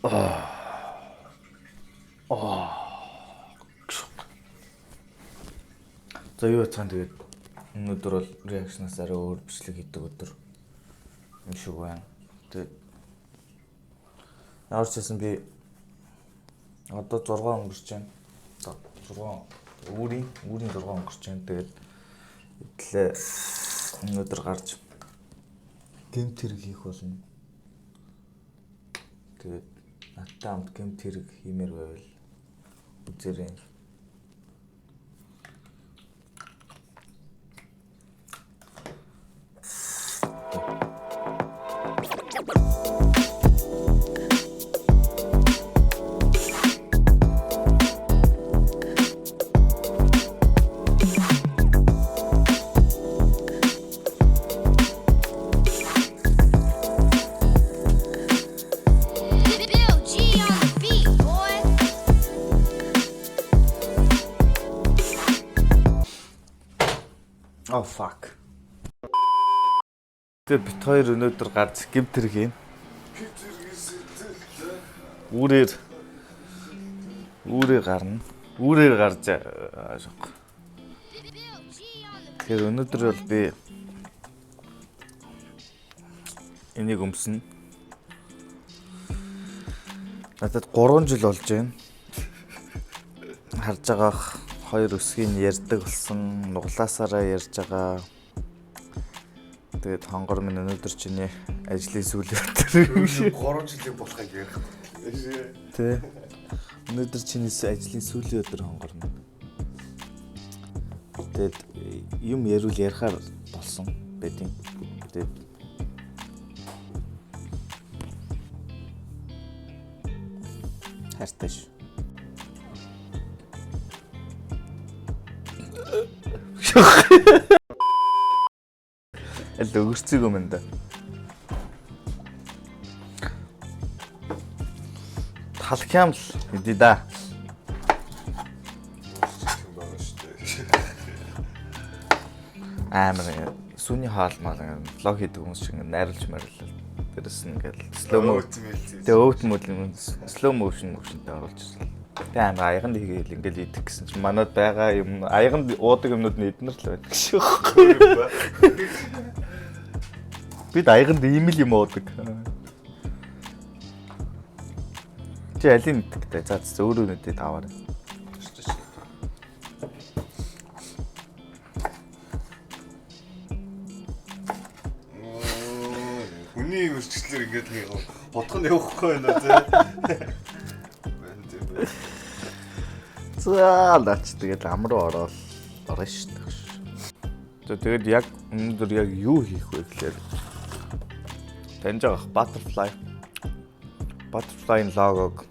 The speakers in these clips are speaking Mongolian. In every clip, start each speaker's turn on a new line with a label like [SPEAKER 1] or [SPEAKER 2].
[SPEAKER 1] За юу яцхан тэгээд өнөөдөр бол реакшнаас арай өөр бичлэг хийдэг өдөр юм шиг байна. Тэгээд ямар ч гэсэн би одоо 6 өнгөрч байна. 6 өөрийн 6 өнгөрч байна. Тэгээд идлээ өнөөдөр гарч гэмт хэрэг хийх болно. Тэгээд надтай хамт гэмт хэрэг хиймээр байвал үзээрэй. Oh fuck. Тэгээд бит хоёр өнөөдөр гарч гэмт хэрэг хийн. Үүрээр гарна. Үүрээр гарч аашгүй. Тэгэхээр өнөөдөр бол би энийг өмснө. Надад 3 жил болж байна. Харж байгаах хоёр өсгийн ярьдаг болсон, нуглаасаараа ярьж байгаа. Тэгээд хонгор минь өнөөдөр чиний ажлын сүүлийн өдөр.
[SPEAKER 2] 3 жилийн болохыг ярих.
[SPEAKER 1] Тэ. Өнөөдөр чиний ажлын сүүлийн өдөр хонгор минь. Тэгээд юм ярил ярихаар болсон байдیں۔ Тэгээд хайртай шүү. Элэ өгөрцөг юм да. Талхям л хэдий да. Амар сүний хаалмал влог хийдэг хүмүүс шиг найруулж марилал. Тэрэс нь ингээл slow motion-тэй оруулж ирсэн. Тэгээ амар аяганд хийгээл ингээл идэх гэсэн чинь манад байгаа юм аяганд уудаг юмнууд нь эднэр л байдаг шүү. Бид аяганд ийм л юм уудаг. Чи алийг мэддэг. За өөрөө нэдэд аваарай.
[SPEAKER 2] Хүний үрчлэлээр ингээд бодох нь явахгүй байна зэ.
[SPEAKER 1] За лаач тэгээд ам руу орно шүү дээ. Тэгээд яг өнөөдөр яг юу хийх вэ гэхээр таньж байгаа Butterfly-ийн логог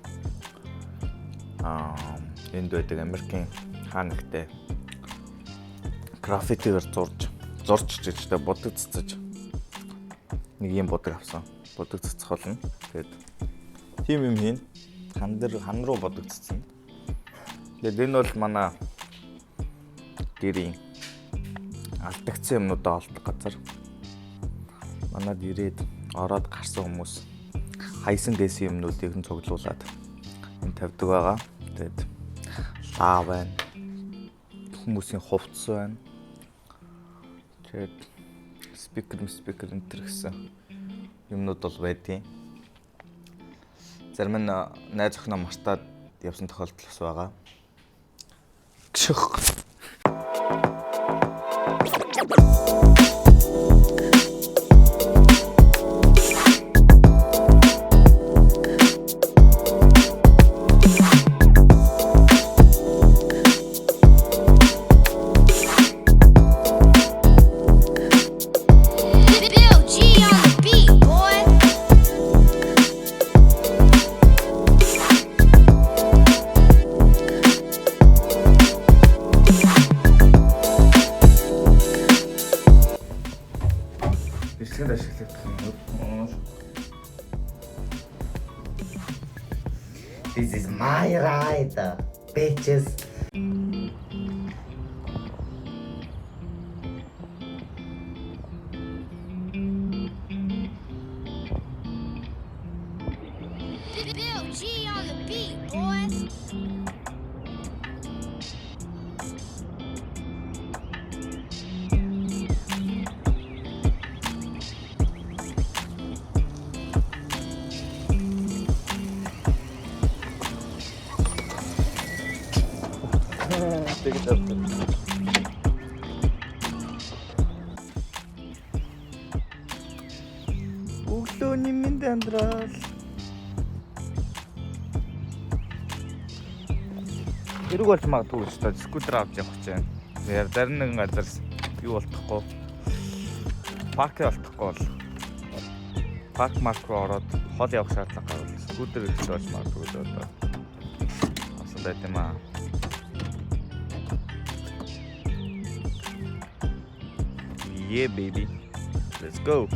[SPEAKER 1] энд байдаг Америкийн хаанагтай граффитигээр зурж чижтэй бодог цэцэж нэг юм бодог авсан. Бодог цэцэх болно. Тэгээд тийм юм хийн. Хан руу бодог цэцэн. Тэгээд энэ бол манай гэрийн алдагдсан юмнуудаа олдог газар. Манад ирээд ороод гарсан хүмүүс хайсан дэсэн юмнуудыг нь цуглуулад энэ тавьдаг байгаа. Тэгээд лав байна. Хүмүүсийн хувцас байна. Тэгээд спикер энэ гэсэн юмнууд бол байдیں۔ Зарим нь найз охиноо мартаад явсан тохиолдол бас байгаа.
[SPEAKER 3] This is my ride, bitches.
[SPEAKER 4] Bill G on the beat, boys.
[SPEAKER 1] 되게 짧다. Өглөөний минь амьдрал. Хэрэг болж магадгүй ч та скутер авч явах гэж байна. Тэгэхээр зарим нэгэн газар юу болтохгүй. Парк болтохгүй бол парк марк руу ороод хол явах шаардлага гарвал скутер ихтэй болж магадгүй л одоо. Асан байт юм аа. Yeah baby. Let's go.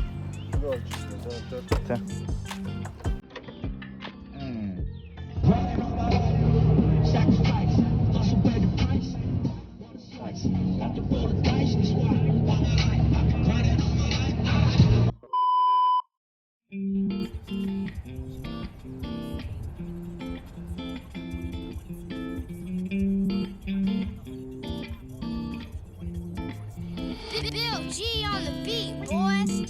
[SPEAKER 1] Okay.
[SPEAKER 4] Bill G on the beat, boys.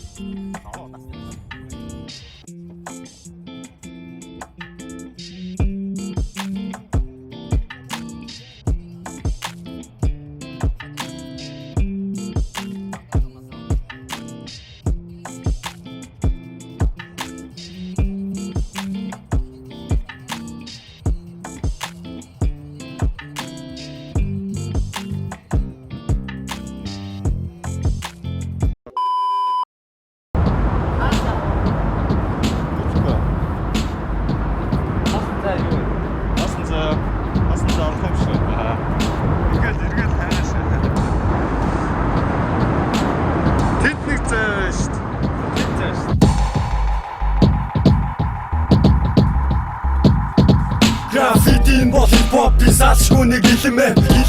[SPEAKER 5] Граффитийн бол хипхопын салшгүй нэг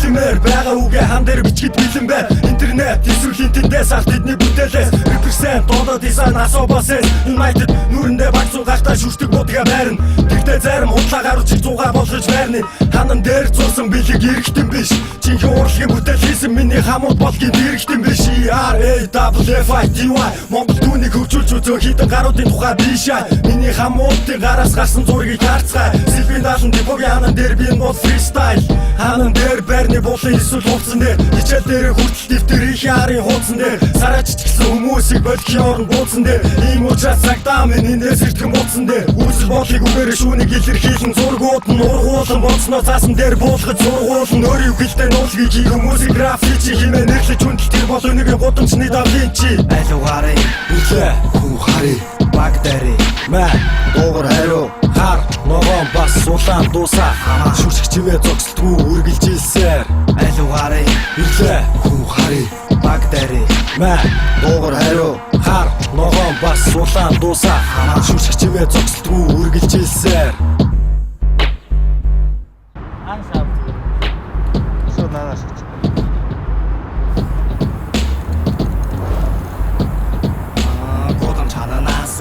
[SPEAKER 5] хэлмээр байгаа үгээ хан дээр бичгэд бэлэн бай. Интернет эсвэл интернетээс авт эдний бүтээлээс represent одоо дизайн асуубасээс United нүрэндээ багцуу гахтаа шүртэг будгаа байрна. Тэгтээ зарим худлаа гарууч их зугаа болгож байрны. Ханан дээр зурсан бэлэг эргэтэн биш. Чинхэн урлагийн бүтээл хийсэн миний хамууд болгын дэрэгтэн биш. ERAWFITY Монгол түүнийг хөгжүүлж үзөө хитэн гаруудын тухай бишаа. Миний хамуудын гараас гарсан зургийг харцгаа. Сэлбийн даалан дипогийн ханан дээр би бол фристайл. Ханан дээр байрны булын эсвэл хууцсан дээр хичээл дээр хүртэл дэвтэр их яарын хуудсан дээр сараач ч гэсэн хүмүүсийг болгохын орон бууцсан дээр ийм учраас цагтаа миний нэр сэртгэн бууцсан дээр үүсэл бодлыг үгээр шүүнийг илэрхийлэн зургууд нь ургуулсан боцноо цаасан дээр буулгаж зургуулн өөрийн гэлтэй нуулгийг хий хүмүүсийг граффити хэмээн нэрлэж хүндэл тэр бол өнөгийн гудамжны давлын чи алуугаарэ үлээ хүн хари багдери мэ дуугар хариу хар ногоон бас сулаан дуусаа шүршиг чимээ зогсолтгүй үргэлжилсээр алуугаарэ үлээ хүн хари багдери мэ дуугар хариу хар ногоон бас сулаан дуусаа шүршиг чимээ зогсолтгүй үргэлжилсээр
[SPEAKER 1] Ансаа. Суу нанаас.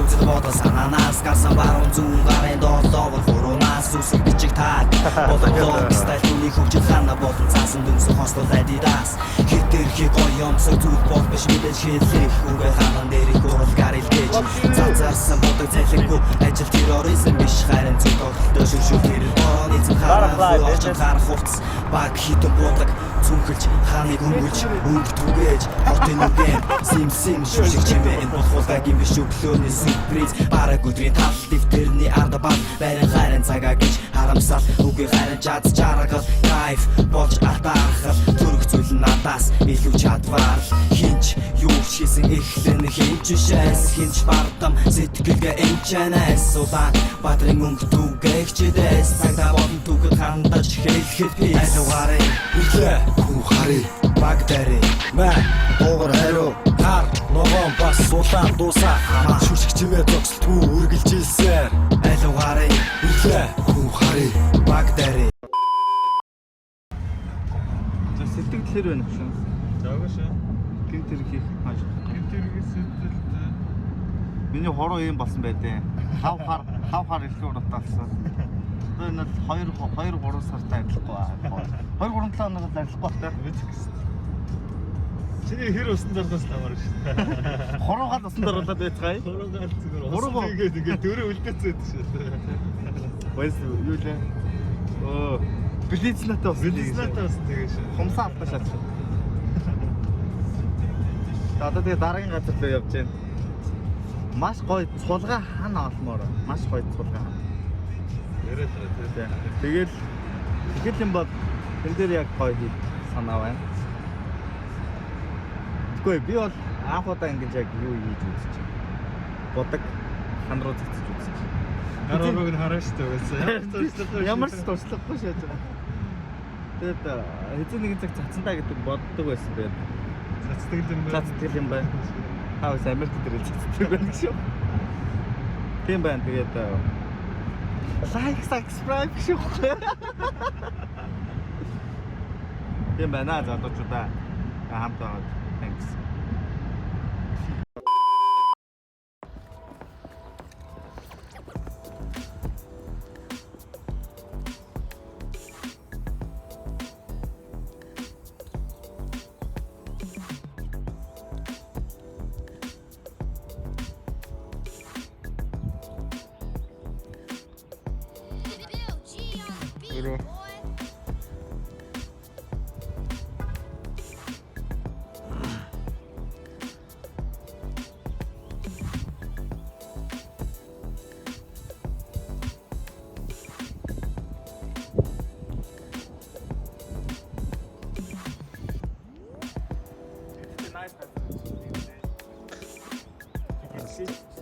[SPEAKER 5] Үзэл бодол санаанаас гарсан баруун зүүн гарын доолоогор хурунаас үсэг бичиг таад бологлог стайл үнийг хөгжил хана болон цаасан дүнсэх хостол адидас хитэрхий гоё өмсөг зүг бол биш мэдээж хэлэх үгээ ханан дээрх уралгаар илгээж цацаарсан бодог зэлэггүй ажил терроризм биш харин зүг тоглолтоо шүршүүл тэр борооны эзэн хараа очсон харах хувцс баг хитэн бодог цүнхэлж ханыг өнгөж өнгө түгээж хотын үгээр симсим шүршиг чимээ энэ болохгүйгийн биш өглөөний сюрприз бараг өдрийн тал дэвтэрний арда баг байран хайрын цагаа гэж харамсал үгүй хайрын чад чаргал кайф болж атаахал төрөх зүйл надаас илүү чадвар хинч юу хийсэн эхлэн хинч шээс хинч бардам сэтгэлгээ энчэнэс улаан бадрын өнгө түгээгчдээс цагтаа болон түгэд хандаж хэлэхэд би алуугаарэ үлээ хүн хари багдери мэ дуугар хариу хар ногоон бас сулаан дуусаа шүршиг чимээ зогсолтгүй үргэлжилсээр алуугаарэ үлээ хүн хари багдери
[SPEAKER 1] Сэтгэл тэр байна гэсэн.
[SPEAKER 2] Жаагааш.
[SPEAKER 1] Гин тэр хийх хааж.
[SPEAKER 2] Гин тэргээс сэтгэлтэй.
[SPEAKER 1] Миний хороо юм болсон байдیں۔ хав хар илүү уралдаалсан. Одоо энэ бол 2 3 сартай ажиллахгүй аа. 2 3 7 хоногт ажиллахгүй байна.
[SPEAKER 2] Чиний хэр усан дордоос намаар шүү.
[SPEAKER 1] Хуруугаад усан доролоод байцгаая.
[SPEAKER 2] Хуруугаад зүгээр.
[SPEAKER 1] Хуруугаа
[SPEAKER 2] ингээд дөрөв үлдээцээд шүү.
[SPEAKER 1] Баяс юу лээ? Блицнатай ус.
[SPEAKER 2] Блицнатай ус тэгээ шүү.
[SPEAKER 1] Хумсаа автаа шат. Одоо тэгээ дараагийн газар руу явж байна. Маш гоё цулгаа хана олмоор. Маш гоё цулгаа.
[SPEAKER 2] Яриад байгаа тийм.
[SPEAKER 1] Тэгэл юм бол энэ дээр яг гоё хий санаа байна. Гэхдээ би бол анх удаа ингэж яг юу хийж үзэж байна. Бодог хан руу цэцэж үзэж байна.
[SPEAKER 2] Харууг нь хараа шүү дээ.
[SPEAKER 1] Ямар ч туршлагагүй шээж байгаа. Тэгээд хэзээ нэгэн цаг цацсандаа гэдэг боддог байсан тэгээд
[SPEAKER 2] цацдаг юм байна.
[SPEAKER 1] цацдаг юм байна. Хавс Америк дээр цацдаг байна шүү. Тийм байна. Тэгээд like, subscribe шүү. Тийм байна залуучуудаа хамт байгаа. Thanks.
[SPEAKER 4] Bill G on the beat,
[SPEAKER 1] Really?
[SPEAKER 4] boy.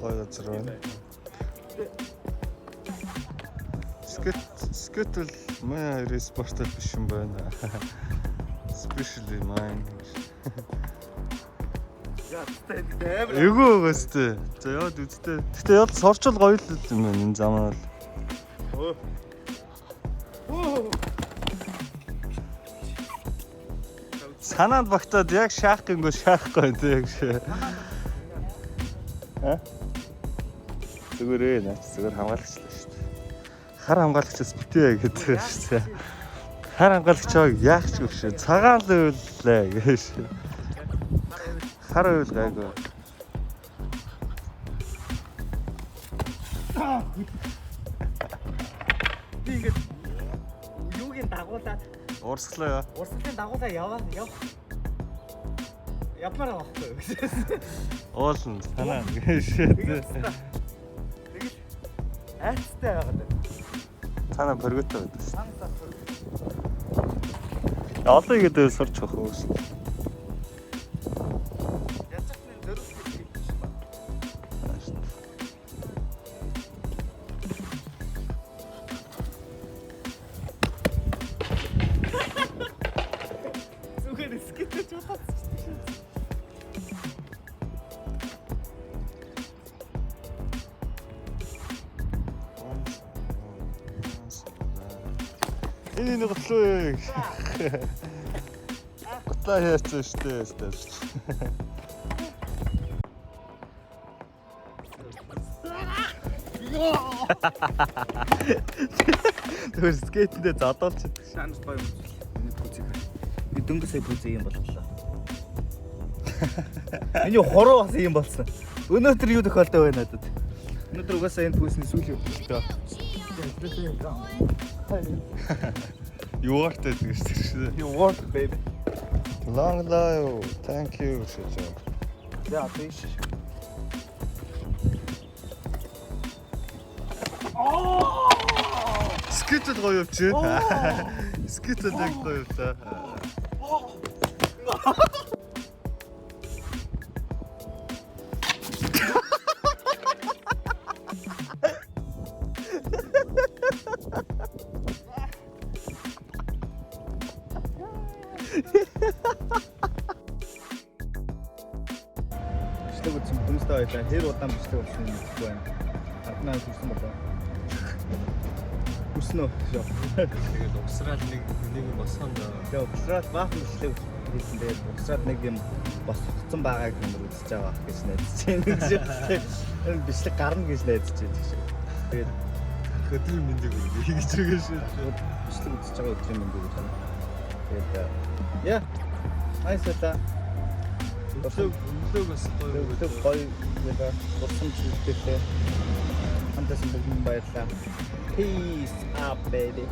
[SPEAKER 2] Гоё газар байна. Скет бол мая хоёрын спортод биш юм байна. Especially mine. Эйгөө өстэй. За яваад үзтээ. Гэтэ яд сорчл гоё л юм байна энэ замаар. Санаанд багтаад яг шаахгүйгөө шаахгүй тийм яг. Зүгээр наач зүгээр хамгаалагчлаа шүү дээ. Хар хамгаалагчаас битээ гэдэг шүү дээ. Хар хамгаалагчаа яах ч биш. Цагаан л үйллээ гэж. Хар уйл гайгүй.
[SPEAKER 1] Би ингэж юугийн дагуулаад
[SPEAKER 2] Уурсгалаа.
[SPEAKER 1] урсгалын дагуулаа явах явмаар байхгүй.
[SPEAKER 2] Уулна санаа гэж.
[SPEAKER 1] Тэгэл айцтай байгаад байна.
[SPEAKER 2] Санаа борготой байдаг.
[SPEAKER 1] Санаа
[SPEAKER 2] Одоо игээд сурч авах уус.
[SPEAKER 1] язгтны зөрүүл гэж байна. Зүгээр скетч бодсон шүү дээ.
[SPEAKER 2] Энэ готлоо. Готлоо яасан шүү дээ.
[SPEAKER 1] Тэр скейтдээ задуулж шаанч гоё юм. Энэ пүүцийг. Би дөнгөсөө пүүцээ юм боллоо. Миний хороо бас юм болсон. Өнөөдөр юу тохиолдой байна надад. Өнөөдөр угаасаа энэ пүүсний сүүлийн өдрөө.
[SPEAKER 2] You worked it гэж.
[SPEAKER 1] You work baby.
[SPEAKER 2] Long live. Thank you шиж.
[SPEAKER 1] За тийш.
[SPEAKER 2] Скетчд гоё явж байна. Скетчд яг гоё явлаа.
[SPEAKER 1] Бичлэг үзсэн хүмүүстэй байлаа. Хэр удаан бичлэг болсон юм гэхгүй байна. Аднаа хүрсэн болоо. Хүрсэн үү?
[SPEAKER 2] Тэгээд угсрал нэг босгонд.
[SPEAKER 1] Тэгээ угсрал баахан бичлэг. хэлэндээ угсраад нэг юм босгоцсон байгааг нэмэр үзэж байгаа гэж найдаж байна. Энэ бичлэг гарна гэж найдаж байна гэж. Тэгээд
[SPEAKER 2] өдрийн мэндийг өгье гэж байгаа шүү.
[SPEAKER 1] бичлэг үзэж байгаа өдрийн мэндийг гэж байна. Тэгээд яа айсата
[SPEAKER 2] Өглөөг бас гоё
[SPEAKER 1] гоё гэдэг болсон зүйлтэй хамтасан бүгд баярлалаа. Peace out baby.